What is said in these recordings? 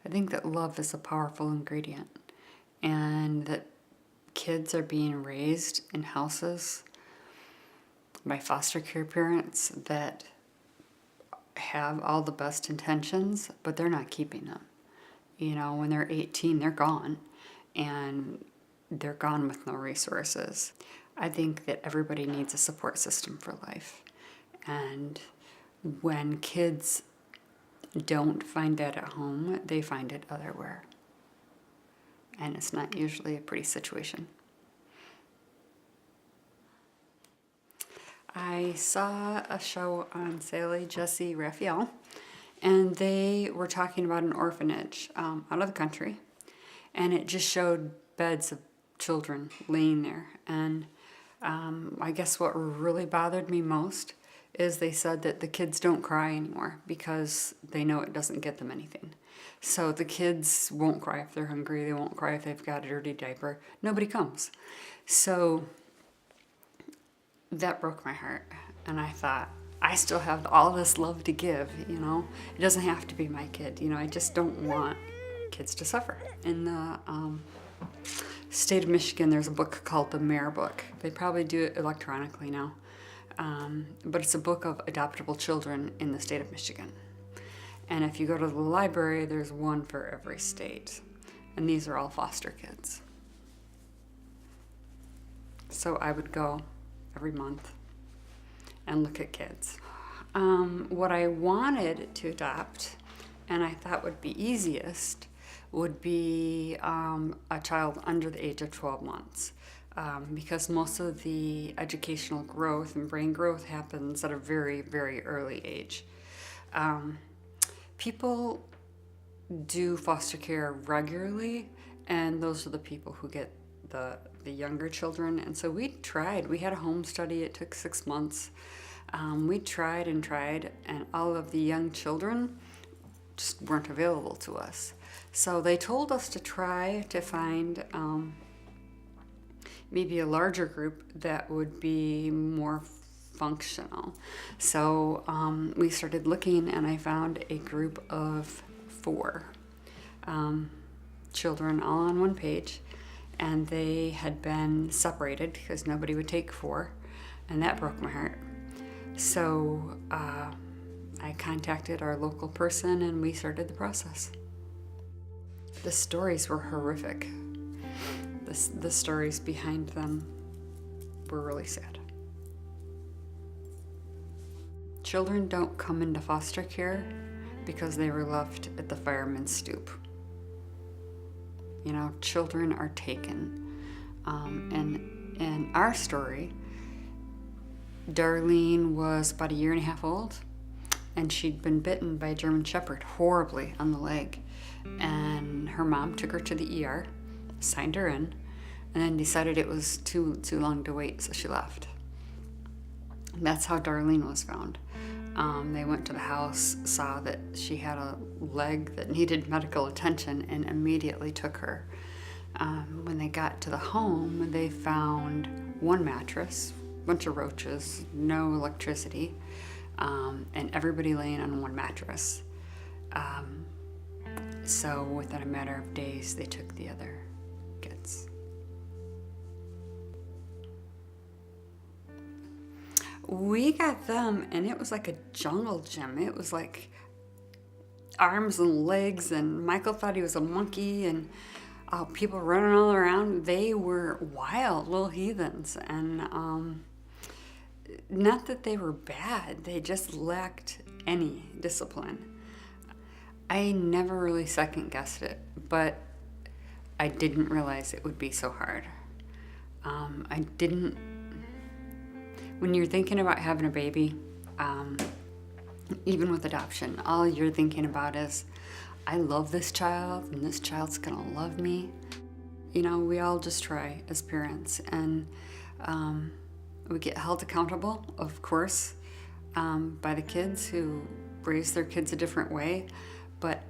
I think that love is a powerful ingredient, and that kids are being raised in houses by foster care parents that have all the best intentions, but they're not keeping them. You know, when they're 18, they're gone, and they're gone with no resources. I think that everybody needs a support system for life. And when kids don't find that at home, they find it otherwhere. And it's not usually a pretty situation. I saw a show on Sally Jessy Raphael, and they were talking about an orphanage out of the country, and it just showed beds of children laying there. And I guess what really bothered me most is they said that the kids don't cry anymore because they know it doesn't get them anything. So the kids won't cry if they're hungry, they won't cry if they've got a dirty diaper. Nobody comes. So that broke my heart. And I thought, I still have all this love to give, you know? It doesn't have to be my kid, you know? I just don't want kids to suffer. In the state of Michigan, there's a book called the Mayor Book. They probably do it electronically now. But it's a book of adoptable children in the state of Michigan. And if you go to the library, there's one for every state. And these are all foster kids. So I would go every month and look at kids. What I wanted to adopt, and I thought would be easiest, would be a child under the age of 12 months. Because most of the educational growth and brain growth happens at a very, very early age. People do foster care regularly, and those are the people who get the younger children. And so we tried. We had a home study. It took 6 months. We tried, and all of the young children just weren't available to us. So they told us to try to find maybe a larger group that would be more functional. So we started looking, and I found a group of 4 children all on one page, and they had been separated because nobody would take 4, and that broke my heart. So I contacted our local person, and we started the process. The stories were horrific. The stories behind them were really sad. Children don't come into foster care because they were left at the fireman's stoop. You know, children are taken. And in our story, Darlene was about 1.5 years old, and she'd been bitten by a German Shepherd horribly on the leg. And her mom took her to the ER, signed her in, and then decided it was too long to wait, so she left. That's how Darlene was found. They went to the house, saw that she had a leg that needed medical attention, and immediately took her. When they got to the home, they found one mattress, a bunch of roaches, no electricity, and everybody laying on one mattress. So within a matter of days, they took the other kids. We got them, and it was like a jungle gym. It was like arms and legs, and Michael thought he was a monkey, and people running all around. They were wild little heathens, and not that they were bad, they just lacked any discipline. I never really second guessed it, but I didn't realize it would be so hard. When you're thinking about having a baby, even with adoption, all you're thinking about is, I love this child, and this child's gonna love me. You know, we all just try as parents, and we get held accountable, of course, by the kids who raise their kids a different way. But,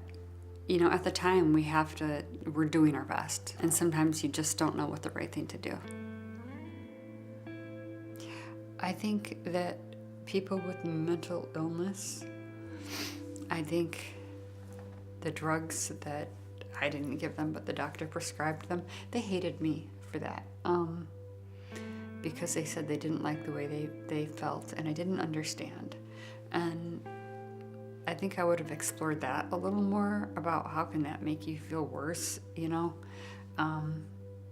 you know, at the time, we're doing our best. And sometimes you just don't know what the right thing to do. I think that people with mental illness, I think the drugs that I didn't give them, but the doctor prescribed them, they hated me for that. Because they said they didn't like the way they felt, and I didn't understand. And I think I would have explored that a little more, about how can that make you feel worse, you know?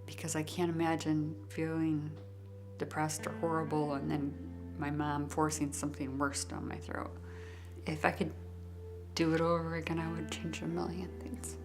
Because I can't imagine feeling depressed or horrible and then my mom forcing something worse down my throat. If I could do it over again, I would change a million things.